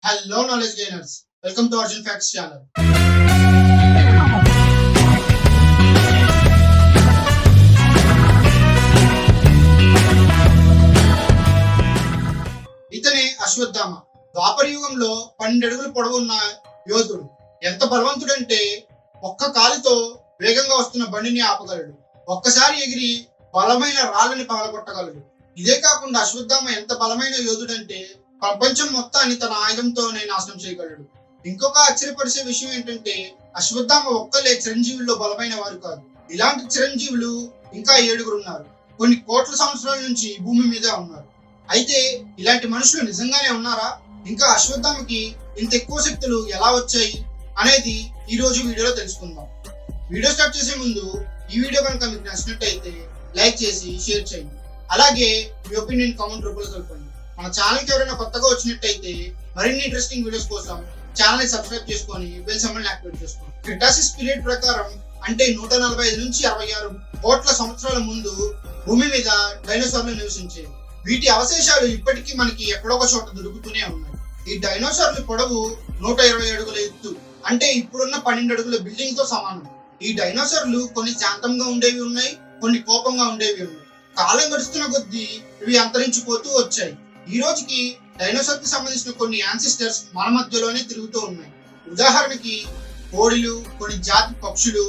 Hello, knowledge gainers. Welcome to Arjun Facts channel. ఇతనే అశ్వత్థామ. ద్వాపర యుగంలో 12 అడుగుల పొడవున్న యోధుడు. ఎంత బలవంతుడంటే ఒక్క కాలితో వేగంగా వస్తున్న బండిని ఆపగలడు. ఒక్కసారి ఎగిరి బలమైన రాళ్ళని పగలగొట్టగలడు. ఇదే కాకుండా అశ్వత్థామ ఎంత బలమైన యోధుడంటే ప్రపంచం మొత్తాన్ని తన ఆయుధంతోనే నాశనం చేయగలడు. ఇంకొక ఆశ్చర్యపరిచే విషయం ఏంటంటే అశ్వత్థామ ఒక్కలే చిరంజీవుల్లో బలమైన వారు కాదు. ఇలాంటి చిరంజీవులు ఇంకా 7 ఉన్నారు. కొన్ని కోట్ల సంవత్సరాల నుంచి భూమి మీద ఉన్నారు. అయితే ఇలాంటి మనుషులు నిజంగానే ఉన్నారా? ఇంకా అశ్వత్థామకి ఇంత ఎక్కువ శక్తులు ఎలా వచ్చాయి అనేది ఈ రోజు వీడియోలో తెలుసుకుందాం. వీడియో స్టార్ట్ చేసే ముందు ఈ వీడియో కనుక మీకు నచ్చినట్టయితే లైక్ చేసి షేర్ చేయండి. అలాగే మీ ఒపీనియన్ కామెంట్ రూపంలో తెలపండి. మన ఛానల్ కి ఎవరైనా కొత్తగా వచ్చినట్టయితే మరిన్ని ఇంట్రెస్టింగ్ వీడియోస్ కోసం ఛానల్ ని సబ్స్క్రైబ్ చేసుకొని బెల్ సింబల్ ని యాక్టివేట్ చేసుకోండి. క్రిటాసిస్ పీరియడ్ ప్రకారం అంటే 145 నుంచి 66 కోట్ల సంవత్సరాల ముందు భూమి మీద డైనోసార్లు నివసించేవి. వీటి అవశేషాలు ఇప్పటికీ మనకి ఎక్కడో ఒక చోట దొరుకుతూనే ఉన్నాయి. ఈ డైనోసార్లు పొడవు 120 అడుగుల ఎత్తు, అంటే ఇప్పుడున్న 12 అడుగుల బిల్డింగ్ తో సమానం. ఈ డైనోసార్లు కొన్ని శాంతంగా ఉండేవి ఉన్నాయి, కొన్ని కోపంగా ఉండేవి ఉన్నాయి. కాలం గడుస్తున్న కొద్దీ ఇవి అంతరించిపోతూ వచ్చాయి. ఈ రోజుకి డైనోసార్ కి సంబంధించిన కొన్ని యాన్సిస్టర్స్ మన మధ్యలోనే తిరుగుతూ ఉన్నాయి. ఉదాహరణకి కోడిలు, కొన్ని జాతి పక్షులు,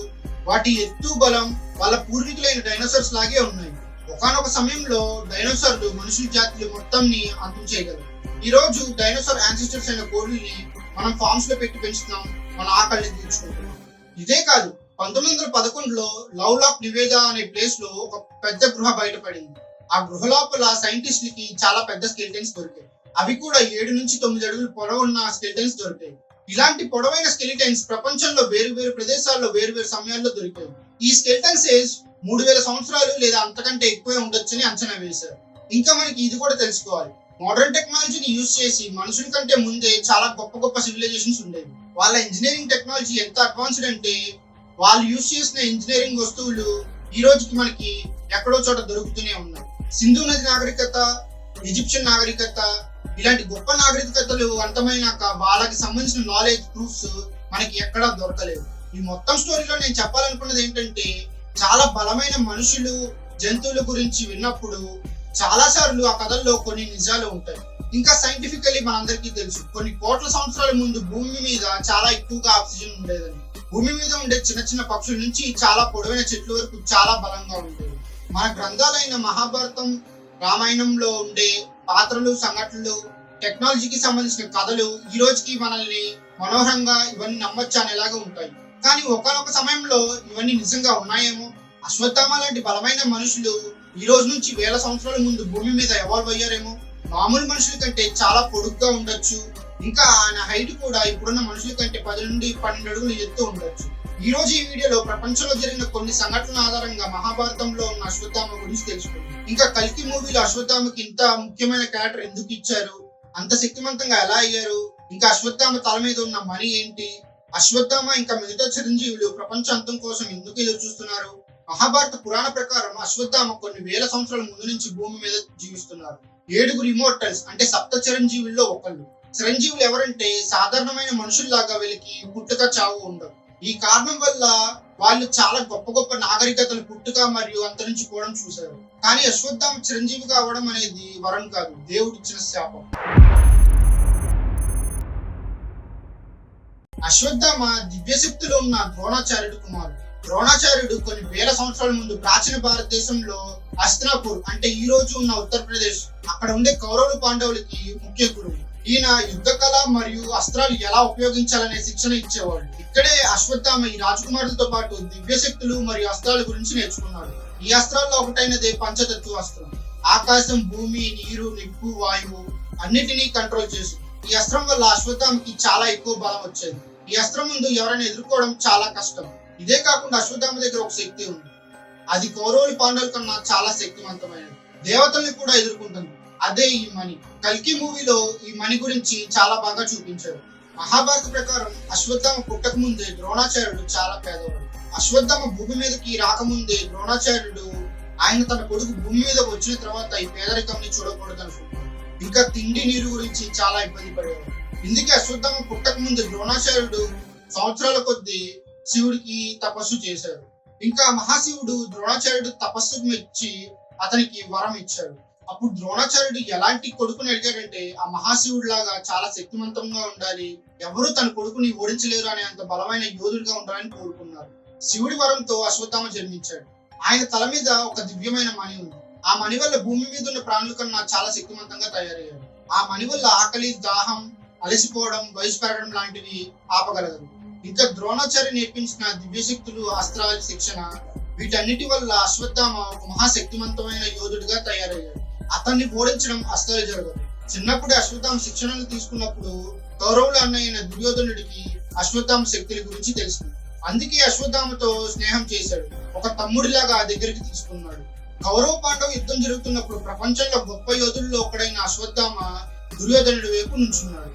వాటి ఎత్తు బలం వాళ్ళ పూర్వీకులైన డైనోసార్స్ లాగే ఉన్నాయి. ఒకానొక సమయంలో డైనోసార్లు మనుషుల జాతులు మొత్తాన్ని అంతం చేయగలరు. ఈ రోజు డైనోసార్ యాన్సిస్టర్స్ అయిన కోడిల్ని మనం ఫార్మ్స్ లో పెట్టి పెంచుతున్నాం, మన ఆకలిని తీర్చుకుంటున్నాం. ఇదే కాదు, 1911లో లవ్లాక్ నివేదా అనే ప్లేస్ లో ఒక పెద్ద గృహ బయటపడింది. ఆ గృహ లోపల సైంటిస్టులకి చాలా పెద్ద స్కెలిటన్స్ దొరికాయి. అవి కూడా 7 నుంచి 9 అడుగులు పొడవున్న స్కెలిటన్స్ దొరికాయి. ఇలాంటి పొడవైన స్కెలిటన్స్ ప్రపంచంలో వేరు ప్రదేశాల్లో వేరు సమయాల్లో దొరికాయి. ఈ స్కెలిటన్స్ ఏజ్ 3000 సంవత్సరాలు లేదా అంతకంటే ఎక్కువే ఉండొచ్చని అంచనా వేశారు. ఇంకా మనకి ఇది కూడా తెలుసుకోవాలి, మోడర్న్ టెక్నాలజీని యూజ్ చేసి మనుషుల కంటే ముందే చాలా గొప్ప సివిలైజేషన్స్ ఉండేవి. వాళ్ళ ఇంజనీరింగ్ టెక్నాలజీ ఎంత అడ్వాన్స్డ్ అంటే వాళ్ళు యూజ్ చేసిన ఇంజనీరింగ్ వస్తువులు ఈ రోజుకి మనకి ఎక్కడో చోట దొరుకుతూనే ఉన్నాయి. సింధు నది నాగరికత, ఈజిప్షియన్ నాగరికత, ఇలాంటి గొప్ప నాగరికతలు అంతమైనాక వాళ్ళకి సంబంధించిన నాలెడ్జ్ ప్రూఫ్స్ మనకి ఎక్కడా దొరకలేదు. ఈ మొత్తం స్టోరీలో నేను చెప్పాలనుకున్నది ఏంటంటే చాలా బలమైన మనుషులు, జంతువుల గురించి విన్నప్పుడు చాలా సార్లు ఆ కథల్లో కొన్ని నిజాలు ఉంటాయి. ఇంకా సైంటిఫికల్లీ మనందరికీ తెలుసు, కొన్ని కోట్ల సంవత్సరాల ముందు భూమి మీద చాలా ఎక్కువగా ఆక్సిజన్ ఉండేదని. భూమి మీద ఉండే చిన్న పక్షుల నుంచి చాలా పొడవైన చెట్ల వరకు చాలా బలంగా ఉండేవి. మన గ్రంథాలైన మహాభారతం, రామాయణంలో ఉండే పాత్రలు, సంఘటనలు, టెక్నాలజీకి సంబంధించిన కథలు ఈ రోజుకి మనల్ని మనోహరంగా ఇవన్నీ నమ్మొచ్చు అనేలాగా ఉంటాయి. కానీ ఒకనొక సమయంలో ఇవన్నీ నిజంగా ఉన్నాయేమో. అశ్వత్థామ లాంటి బలమైన మనుషులు ఈ రోజు నుంచి 1000 సంవత్సరాల ముందు భూమి మీద ఎవాల్వ్ అయ్యారేమో. మామూలు మనుషుల కంటే చాలా పొడుగ్గా ఉండొచ్చు. ఇంకా ఆయన హైట్ కూడా ఇప్పుడున్న మనుషుల కంటే 10 నుండి 12 అడుగులు ఎత్తు ఉండొచ్చు. ఈ రోజు ఈ వీడియోలో ప్రపంచంలో జరిగిన కొన్ని సంఘటనల ఆధారంగా మహాభారతంలో ఉన్న అశ్వత్థామ గురించి తెలుసుకుందాం. ఇంకా కల్కి మూవీలో అశ్వత్థామకి ఇంత ముఖ్యమైన క్యారెక్టర్ ఎందుకు ఇచ్చారు, అంత శక్తివంతంగా ఎలా అయ్యారు, ఇంకా అశ్వత్థామ తల మీద ఉన్న మణి ఏంటి, అశ్వత్థామ ఇంకా మిగతా చిరంజీవులు ప్రపంచ అంతం కోసం ఎందుకు ఎదురు చూస్తున్నారు. మహాభారత పురాణ ప్రకారం అశ్వత్థామ కొన్ని 1000 సంవత్సరాల ముందు నుంచి భూమి మీద జీవిస్తున్నారు. 7 ఇమోర్టల్స్ అంటే సప్త చిరంజీవుల్లో ఒకళ్ళు. చిరంజీవులు ఎవరంటే సాధారణమైన మనుషుల్లాగా వీళ్ళకి పుట్టుక చావు ఉండవు. ఈ కారణం వల్ల వాళ్ళు చాలా గొప్ప నాగరికతలు పుట్టుక మరియు అంతరించిపోవడం చూశారు. కానీ అశ్వత్థామ చిరంజీవి కావడం అనేది వరం కాదు, దేవుడిచ్చిన శాపం. అశ్వత్థామ దివ్యశక్తులు ఉన్న ద్రోణాచార్యుడు కుమారుడు. ద్రోణాచార్యుడు కొన్ని 1000 సంవత్సరాల ముందు ప్రాచీన భారతదేశంలో హస్తినాపూర్ అంటే ఈ రోజు ఉన్న ఉత్తరప్రదేశ్, అక్కడ ఉండే కౌరవులు, పాండవులకి ముఖ్య గురువు. ఈయన యుద్ధ కళ మరియు అస్త్రాలు ఎలా ఉపయోగించాలనే శిక్షణ ఇచ్చేవాడు. ఇక్కడే అశ్వత్థామ ఈ రాజకుమారులతో పాటు దివ్యశక్తులు మరియు అస్త్రాల గురించి నేర్చుకున్నాడు. ఈ అస్త్రాల్లో ఒకటైనదే పంచతత్వ అస్త్రం. ఆకాశం, భూమి, నీరు, నిప్పు, వాయువు అన్నిటినీ కంట్రోల్ చేస్తుంది. ఈ అస్త్రం వల్ల అశ్వత్థామకి చాలా ఎక్కువ బలం వచ్చేది. ఈ అస్త్రం ముందు ఎవరైనా ఎదుర్కోవడం చాలా కష్టం. ఇదే కాకుండా అశ్వత్థామ దగ్గర ఒక శక్తి ఉంది, అది కౌరవులు, పాండవుల కన్నా చాలా శక్తివంతమైనది. దేవతల్ని కూడా ఎదుర్కొంటుంది, అదే ఈ మణి. కల్కి మూవీలో ఈ మణి గురించి చాలా బాగా చూపించారు. మహాభారత ప్రకారం అశ్వత్థామ పుట్టక ముందే ద్రోణాచార్యుడు చాలా పేదవాడు. అశ్వత్థామ భూమి మీదకి రాకముందే ద్రోణాచార్యుడు ఆయన తన కొడుకు భూమి మీద వచ్చిన తర్వాత ఈ పేదరికంని చూడకూడదు అనుకుంటాడు. ఇంకా తిండి నీరు గురించి చాలా ఇబ్బంది పడేవాడు. ఇందుకే అశ్వత్థామ పుట్టక ముందు ద్రోణాచార్యుడు సంవత్సరాల కొద్దీ శివుడికి తపస్సు చేశాడు. ఇంకా మహాశివుడు ద్రోణాచార్యుడు తపస్సుకు మెచ్చి అతనికి వరం ఇచ్చాడు. అప్పుడు ద్రోణాచార్యుడు ఎలాంటి కొడుకుని అడిగాడంటే ఆ మహాశివుడు లాగా చాలా శక్తివంతంగా ఉండాలి, ఎవరు తన కొడుకుని ఓడించలేరు అనే అంత బలమైన యోధుడిగా ఉండాలని కోరుకున్నారు. శివుడి వరంతో అశ్వత్థామ జన్మించాడు. ఆయన తల మీద ఒక దివ్యమైన మణి ఉంది. ఆ మణి వల్ల భూమి మీద ఉన్న ప్రాణుల కన్నా చాలా శక్తివంతంగా తయారయ్యాడు. ఆ మణి వల్ల ఆకలి, దాహం, అలసిపోవడం, వయసు పెరగడం లాంటివి ఆపగలదు. ఇంకా ద్రోణాచార్య నేర్పించిన దివ్యశక్తులు, అస్త్రాల శిక్షణ, వీటన్నిటి వల్ల అశ్వత్థామ ఒక మహాశక్తివంతమైన యోధుడిగా తయారయ్యాడు. అతన్ని ఓడించడం అస్సలు జరగదు. చిన్నప్పుడు అశ్వత్థామ శిక్షణలు తీసుకున్నప్పుడు కౌరవుల అన్నయ్యైన దుర్యోధనుడికి అశ్వత్థామ శక్తుల గురించి తెలిసింది. అందుకే అశ్వత్థామతో స్నేహం చేశాడు. ఒక తమ్ముడిలాగా ఆ దగ్గరికి తీసుకున్నాడు. కౌరవ పాండవ యుద్ధం జరుగుతున్నప్పుడు ప్రపంచంలో గొప్ప యోధుల్లో ఒకడైన అశ్వత్థామ దుర్యోధనుడి వైపు నుంచున్నాడు.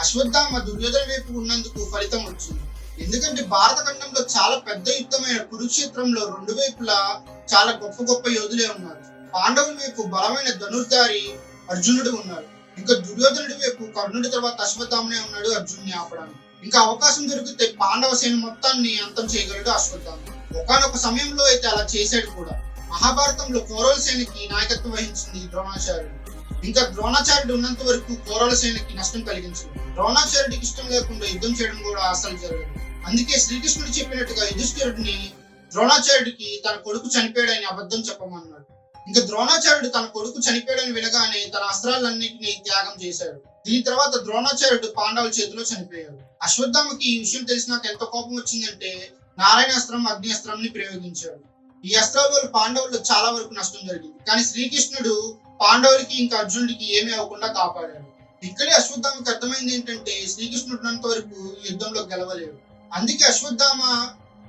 అశ్వత్థామ దుర్యోధన వైపు ఉన్నందుకు ఫలితం వచ్చింది. ఎందుకంటే భారత ఖండంలో చాలా పెద్ద యుద్ధమైన కురుక్షేత్రంలో రెండు వైపులా చాలా గొప్ప గొప్ప యోధులే ఉన్నారు. పాండవుల వైపు బలమైన ధనుర్ధారి అర్జునుడు ఉన్నాడు. ఇంకా దుర్యోధనుడి వైపు కర్ణుడి తర్వాత అశ్వత్థామనే ఉన్నాడు అర్జున్ని ఆపడానికి. ఇంకా అవకాశం దొరికితే పాండవ సేన మొత్తాన్ని అంతం చేయగలడు అశ్వత్థామ. ఒకానొక సమయంలో అయితే అలా చేశాడు కూడా. మహాభారతంలో కౌరవుల సేనకి నాయకత్వం వహించింది ద్రోణాచార్యుడు. ఇంకా ద్రోణాచార్యుడు ఉన్నంత వరకు కౌరవుల సేనకి నష్టం కలిగించదు. ద్రోణాచార్యుడికి ఇష్టం లేకుండా యుద్ధం చేయడం కూడా అసలు జరగదు. అందుకే శ్రీకృష్ణుడు చెప్పినట్టుగా యుధిష్ఠిరుడిని ద్రోణాచార్యుడికి తన కొడుకు చనిపోయాడని అబద్ధం చెప్పమన్నాడు. ఇంకా ద్రోణాచార్యుడు తన కొడుకు చనిపోయాడని వినగానే తన అస్త్రాలన్నింటినీ త్యాగం చేశాడు. దీని తర్వాత ద్రోణాచార్యుడు పాండవుల చేతిలో చనిపోయాడు. అశ్వత్థామకి ఈ విషయం తెలిసినాక ఎంత కోపం వచ్చిందంటే నారాయణాస్త్రం, అగ్ని అస్త్రాన్ని ప్రయోగించాడు. ఈ అస్త్రాల వల్ల పాండవుల్లో చాలా వరకు నష్టం జరిగింది. కానీ శ్రీకృష్ణుడు పాండవులకి ఇంకా అర్జునుడికి ఏమీ అవ్వకుండా కాపాడాడు. ఇక్కడే అశ్వత్థామకి అర్థమైంది ఏంటంటే శ్రీకృష్ణుడు ఉన్నంత వరకు ఈ యుద్ధంలో గెలవలేడు. అందుకే అశ్వత్థామ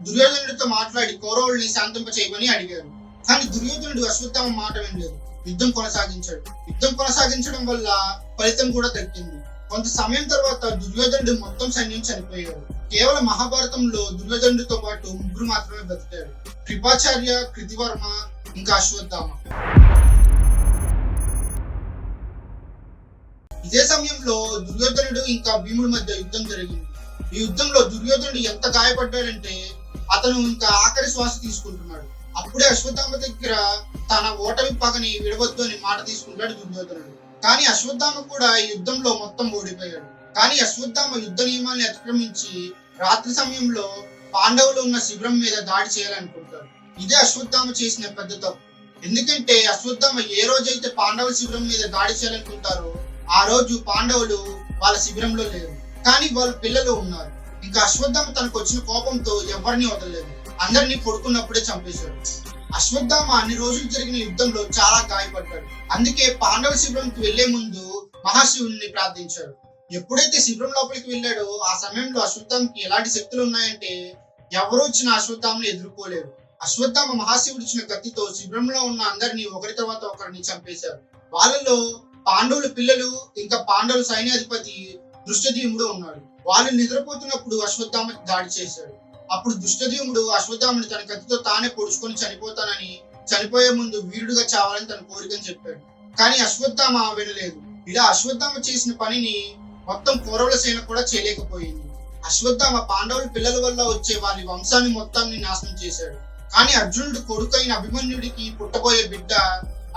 దుర్యోధనుడితో మాట్లాడి కౌరవుల్ని శాంతింప చేయమని అడిగాడు. కానీ దుర్యోధనుడు అశ్వత్థామ మాట వినలేదు. యుద్ధం కొనసాగించాడు. యుద్ధం కొనసాగించడం వల్ల ఫలితం కూడా దక్కింది. కొంత సమయం తర్వాత దుర్యోధనుడు మొత్తం సైన్యం చనిపోయాడు. కేవలం మహాభారతంలో దుర్యోధనుడితో పాటు ముగ్గురు మాత్రమే బతికారు: కృపాచార్య, కృతివర్మ, ఇంకా అశ్వత్థామ. ఇదే సమయంలో దుర్యోధనుడు ఇంకా భీముడి మధ్య యుద్ధం జరిగింది. ఈ యుద్ధంలో దుర్యోధనుడు ఎంత గాయపడ్డాడంటే అతను ఇంకా ఆఖరి శ్వాస తీసుకుంటున్నాడు. అప్పుడే అశ్వత్థామ దగ్గర తన ఓటమి పగని విడవద్దు అని మాట తీసుకుంటాడు దుర్యోధనుడు. కానీ అశ్వత్థామ కూడా ఈ యుద్ధంలో మొత్తం ఓడిపోయాడు. కానీ అశ్వత్థామ యుద్ధ నియమాన్ని అతిక్రమించి రాత్రి సమయంలో పాండవులు ఉన్న శిబిరం మీద దాడి చేయాలనుకుంటాడు. ఇదే అశ్వత్థామ చేసిన పెద్ద తప్పు. ఎందుకంటే అశ్వత్థామ ఏ రోజైతే పాండవుల శిబిరం మీద దాడి చేయాలనుకుంటారో ఆ రోజు పాండవులు వాళ్ళ శిబిరంలో లేరు, కానీ వాళ్ళ పిల్లలు ఉన్నారు. ఇంకా అశ్వత్థామ తనకు వచ్చిన కోపంతో ఎవరిని వదలలేదు, అందరినీ పడుకున్నప్పుడే చంపేశాడు. అశ్వత్థామ అన్ని రోజులు జరిగిన యుద్ధంలో చాలా గాయపడ్డాడు. అందుకే పాండవ శిబిరంకి వెళ్లే ముందు మహాశివుడిని ప్రార్థించాడు. ఎప్పుడైతే శిబిరం లోపలికి వెళ్ళాడో ఆ సమయంలో అశ్వత్థామకి ఎలాంటి శక్తులు ఉన్నాయంటే ఎవరు వచ్చిన అశ్వత్థామని ఎదుర్కోలేరు. అశ్వత్థామ మహాశివుడు ఇచ్చిన కత్తితో శిబిరంలో ఉన్న అందరినీ ఒకరి తర్వాత ఒకరిని చంపేశారు. వాళ్ళలో పాండవుల పిల్లలు ఇంకా పాండవుల సైన్యాధిపతి దృష్టద్యుమ్నుడు ఉన్నాడు. వాళ్ళు నిద్రపోతున్నప్పుడు అశ్వత్థామ దాడి చేశాడు. అప్పుడు దృష్టద్యుమ్నుడు అశ్వత్థామని తన కత్తితో తానే పొడుచుకొని చనిపోతానని, చనిపోయే ముందు వీరుడుగా చావాలని తన కోరికని చెప్పాడు. కానీ అశ్వత్థామ వినలేదు. ఇలా అశ్వత్థామ చేసిన పనిని మొత్తం కౌరవుల సేన కూడా చేయలేకపోయింది. అశ్వత్థామ పాండవుల పిల్లల వల్ల వచ్చే వారి వంశాన్ని మొత్తాన్ని నాశనం చేశాడు. కానీ అర్జునుడు కొడుకైన అభిమన్యుడికి పుట్టబోయే బిడ్డ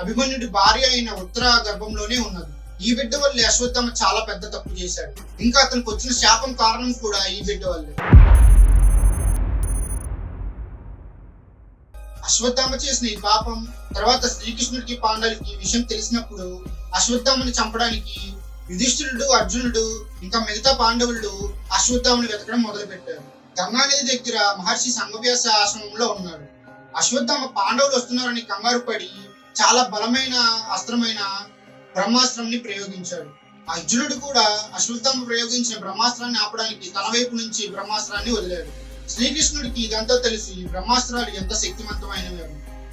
అభిమన్యుడి భార్య అయిన ఉత్తర గర్భంలోనే ఉన్నది. ఈ బిడ్డ వల్లే అశ్వత్థామ చాలా పెద్ద తప్పు చేశాడు. ఇంకా అతనికి వచ్చిన శాపం కారణం కూడా ఈ బిడ్డ వల్లే. అశ్వత్థామ చేసిన ఈ పాపం తర్వాత శ్రీకృష్ణుడికి పాండవులకి విషయం తెలిసినప్పుడు అశ్వత్థామని చంపడానికి యుధిష్ఠిరుడు, అర్జునుడు ఇంకా మిగతా పాండవులు అశ్వత్థామని వెతకడం మొదలు పెట్టారు. గంగానది దగ్గర మహర్షి సంగవ్యాస ఆశ్రమంలో ఉన్నాడు. అశ్వత్థామ పాండవులు వస్తున్నారని కంగారు పడి చాలా బలమైన అస్త్రమైన బ్రహ్మాస్త్రాన్ని ప్రయోగించాడు. అర్జునుడు కూడా అశ్వత్థామ ప్రయోగించిన బ్రహ్మాస్త్రాన్ని ఆపడానికి తన వైపు నుంచి బ్రహ్మాస్త్రాన్ని వదిలాడు. శ్రీకృష్ణుడికి ఇదంతా తెలిసి బ్రహ్మాస్త్రాలు ఎంత శక్తివంతమైనవి,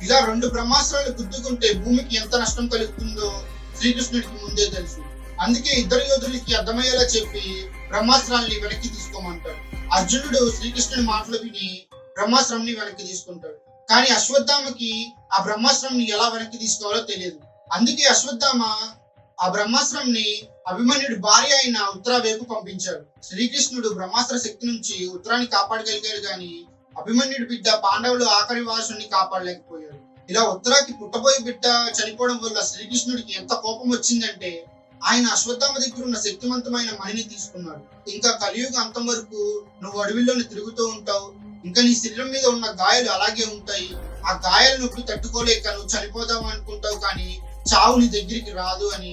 ఇలా 2 బ్రహ్మాస్త్రాలు గుద్దుకుంటే భూమికి ఎంత నష్టం కలుగుతుందో శ్రీకృష్ణుడికి ముందే తెలుసు. అందుకే ఇద్దరు యోధులకి అర్థమయ్యేలా చెప్పి బ్రహ్మాస్త్రాన్ని వెనక్కి తీసుకోమంటాడు. అర్జునుడు శ్రీకృష్ణుడి మాటలు విని బ్రహ్మాస్త్రాన్ని వెనక్కి తీసుకుంటాడు. కానీ అశ్వత్థామకి ఆ బ్రహ్మాస్త్రాన్ని ఎలా వెనక్కి తీసుకోవాలో తెలియదు. అందుకే అశ్వత్థామ ఆ బ్రహ్మాస్త్రంని అభిమన్యుడి భార్య అయిన ఉత్తర వైపు పంపించాడు. శ్రీకృష్ణుడు బ్రహ్మాస్త్ర శక్తి నుంచి ఉత్తరాన్ని కాపాడగలిగాడు గాని అభిమన్యుడి బిడ్డ పాండవులు ఆఖరి వారసుని కాపాడలేకపోయాడు. ఇలా ఉత్తరాకి పుట్టబోయే బిడ్డ చనిపోవడం వల్ల శ్రీకృష్ణుడికి ఎంత కోపం వచ్చిందంటే ఆయన అశ్వత్థామ దగ్గర ఉన్న శక్తివంతమైన మణిని తీసుకున్నాడు. ఇంకా కలియుగ అంతం వరకు నువ్వు అడవిలోని తిరుగుతూ ఉంటావు, ఇంకా నీ శరీరం మీద ఉన్న గాయాలు అలాగే ఉంటాయి, ఆ గాయాల నొప్పి తట్టుకోలేక నువ్వు చనిపోదాం అనుకుంటావు కానీ చావు నీ దగ్గరికి రాదు అని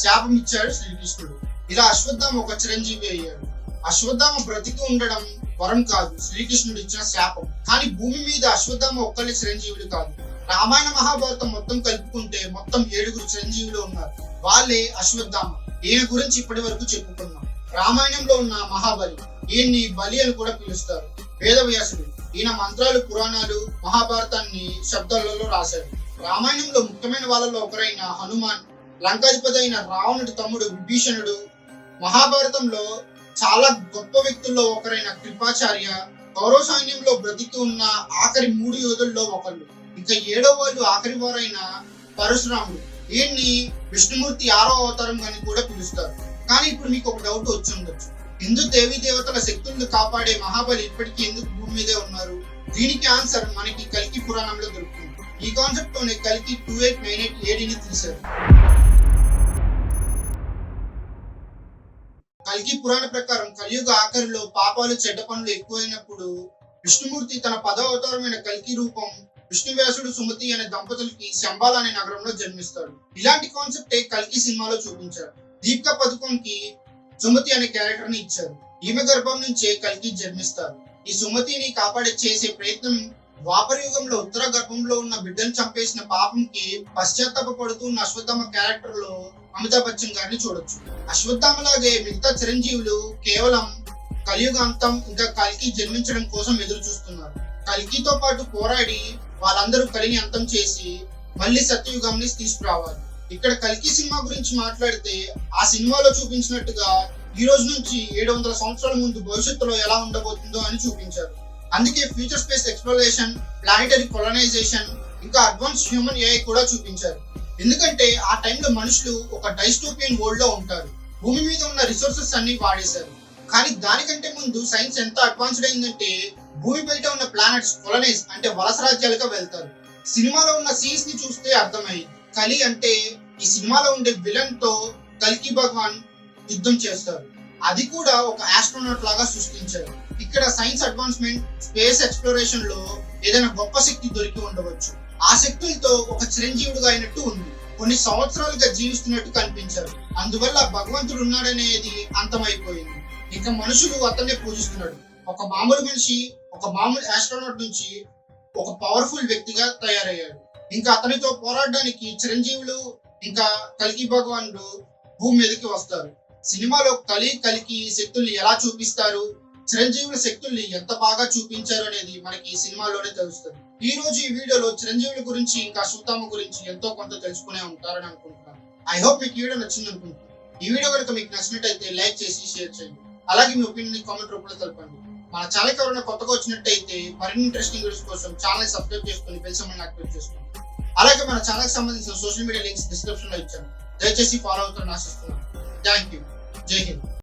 శాపం ఇచ్చాడు శ్రీకృష్ణుడు. ఇలా అశ్వత్థామ ఒక చిరంజీవి అయ్యాడు. అశ్వత్థామ బ్రతికి ఉండడం వరం కాదు, శ్రీకృష్ణుడు ఇచ్చిన శాపం. కానీ భూమి మీద అశ్వత్థామ ఒక్కరి చిరంజీవుడు కాదు. రామాయణ మహాభారతం మొత్తం కలుపుకుంటే మొత్తం 7 చిరంజీవులు ఉన్నారు. వాళ్ళే అశ్వత్థామ. ఈయన గురించి ఇప్పటి వరకు చెప్పుకున్నాం. రామాయణంలో ఉన్న మహాబలి, ఈయన్ని బలి అని కూడా పిలుస్తారు. వేదవ్యాసుడు, ఈయన మంత్రాలు, పురాణాలు, మహాభారతాన్ని శబ్దాలలో రాశాడు. రామాయణంలో ముఖ్యమైన వాళ్ళలో ఒకరైన హనుమాన్, లంకాధిపతి అయిన రావణుడి తమ్ముడు విభీషణుడు, మహాభారతంలో చాలా గొప్ప వ్యక్తుల్లో ఒకరైన కృపాచార్య, కౌరవ సైన్యంలో బ్రతికి ఉన్న ఆఖరి 3 యోధుల్లో ఒకళ్ళు. ఇంకా 7వ వాళ్ళు ఆఖరి వారైన పరశురాముడు. ఈయన్ని విష్ణుమూర్తి 6వ అవతారం అని కూడా పిలుస్తారు. కానీ ఇప్పుడు మీకు ఒక డౌట్ వచ్చి ఉండొచ్చు, ఎందుకు దేవీ దేవతల శక్తులను కాపాడే మహాబలి ఇప్పటికీ ఎందుకు భూమి మీదే ఉన్నారు? దీనికి ఆన్సర్ మనకి కల్కి పురాణంలో దొరుకుతుంది. ఈ కాన్సెప్ట్ తోనే కల్కి 2898 ADని తీశారు. కల్కి పురాణ ప్రకారం కలియుగ ఆఖరిలో పాపాలు, చెడ్డ పనులు ఎక్కువైనప్పుడు విష్ణుమూర్తి తన 10వ అవతారమైన కల్కి రూపం విష్ణువ్యాసుడు, సుమతి అనే దంపతులకి శంబాల అనే నగరంలో జన్మిస్తాడు. ఇలాంటి కాన్సెప్టే కల్కి సినిమాలో చూపించారు. దీపికా పదుకోన్ కి సుమతి అనే క్యారెక్టర్ ని ఇచ్చారు. ఈమె గర్భం నుంచే కల్కి జన్మిస్తారు. ఈ సుమతిని కాపాడే చేసే ప్రయత్నం ద్వాపర యుగంలో ఉత్తర గర్భంలో ఉన్న బిడ్డను చంపేసిన పాపంకి పశ్చాత్తాప పడుతూ ఉన్న అశ్వత్థామ క్యారెక్టర్ లో అమితాబ్ బచ్చన్ గారిని చూడొచ్చు. అశ్వత్థామలాగే మిగతా చిరంజీవులు కేవలం కలియుగ అంతం ఇంకా కల్కి జన్మించడం కోసం ఎదురు చూస్తున్నారు. కల్కితో పాటు పోరాడి వాళ్ళందరూ కలిని అంతం చేసి మళ్ళీ సత్యయుగాన్ని తీసుకురావాలి. ఇక్కడ కల్కి సినిమా గురించి మాట్లాడితే ఆ సినిమాలో చూపించినట్టుగా ఈ రోజు నుంచి 700 సంవత్సరాల ముందు భవిష్యత్తులో ఎలా ఉండబోతుందో అని చూపించారు. అందుకే future space exploration, planetary colonisation, ఇంకా అడ్వాన్స్ హ్యూమన్ AI కూడా చూపించారు. ఎందుకంటే ఆ టైంలో మనుషులు ఒక డైస్టోపియన్ వరల్డ్ లో ఉంటారు. భూమి మీద ఉన్న రిసోర్సెస్ అన్ని వాడేశారు. కానీ దానికంటే ముందు సైన్స్ ఎంత అడ్వాన్స్డ్ అయిందంటే భూమి బయట ఉన్న ప్లానెట్స్ కొలనైజ్ అంటే వలస రాజ్యాలుగా వెళ్తారు. సినిమాలో ఉన్న సీన్స్ ని చూస్తే అర్థమైంది. కలి అంటే ఈ సినిమాలో ఉండే విలన్ తో కల్కి భగవాన్ యుద్ధం చేస్తారు. అది కూడా ఒక ఆస్ట్రోనాట్ లాగా సృష్టించారు. ఇక్కడ సైన్స్ అడ్వాన్స్మెంట్, స్పేస్ ఎక్స్ప్లోరేషన్ లో ఏదైనా గొప్ప శక్తి దొరికి ఉండవచ్చు. ఆ శక్తులతో ఒక చిరంజీవుడుగా అయినట్టు ఉంది. కొన్ని సంవత్సరాలుగా జీవిస్తున్నట్టు కనిపించారు. అందువల్ల భగవంతుడు ఉన్నాడనేది అంతమైపోయింది. ఇంకా మనుషులు అతన్నే పూజిస్తున్నాడు. ఒక మామూలు మనిషి, ఒక మామూలు ఆస్ట్రోనాట్ నుంచి ఒక పవర్ఫుల్ వ్యక్తిగా తయారయ్యాడు. ఇంకా అతనితో పోరాడడానికి చిరంజీవులు ఇంకా కల్కి భగవానుడు భూమి మీదకి వస్తారు. సినిమాలో కల్కి శక్తుల్ని ఎలా చూపిస్తారు, చిరంజీవుల శక్తుల్ని ఎంత బాగా చూపించారు అనేది మనకి ఈ సినిమాలోనే తెలుస్తుంది. ఈ రోజు ఈ వీడియోలో చిరంజీవుల గురించి ఇంకా అశ్వత్థామ గురించి ఎంతో కొంత తెలుసుకునే ఉంటారని అనుకుంటున్నాను. ఐ హోప్ మీకు ఈ వీడియో నచ్చింది అనుకుంటున్నాను. ఈ వీడియో కనుక మీకు నచ్చినట్టయితే లైక్ చేసి షేర్ చేయండి. అలాగే మీ ఒపీనియన్ కామెంట్ రూపంలో తెలపండి. మన ఛానల్ ఎవరైనా కొత్తగా వచ్చినట్టయితే మరిన్ని ఇంట్రెస్టింగ్ వీడియోస్ కోసం ఛానల్ సబ్స్క్రైబ్ చేసుకుని బెల్ సింబల్ యాక్టివేట్ చేసుకోండి. అలాగే మన ఛానల్ సంబంధించిన సోషల్ మీడియా లింక్స్ డిస్క్రిప్షన్ లో ఇచ్చాను. దయచేసి ఫాలో అవుతారని ఆశిస్తున్నాను. Thank you. జై హింద్.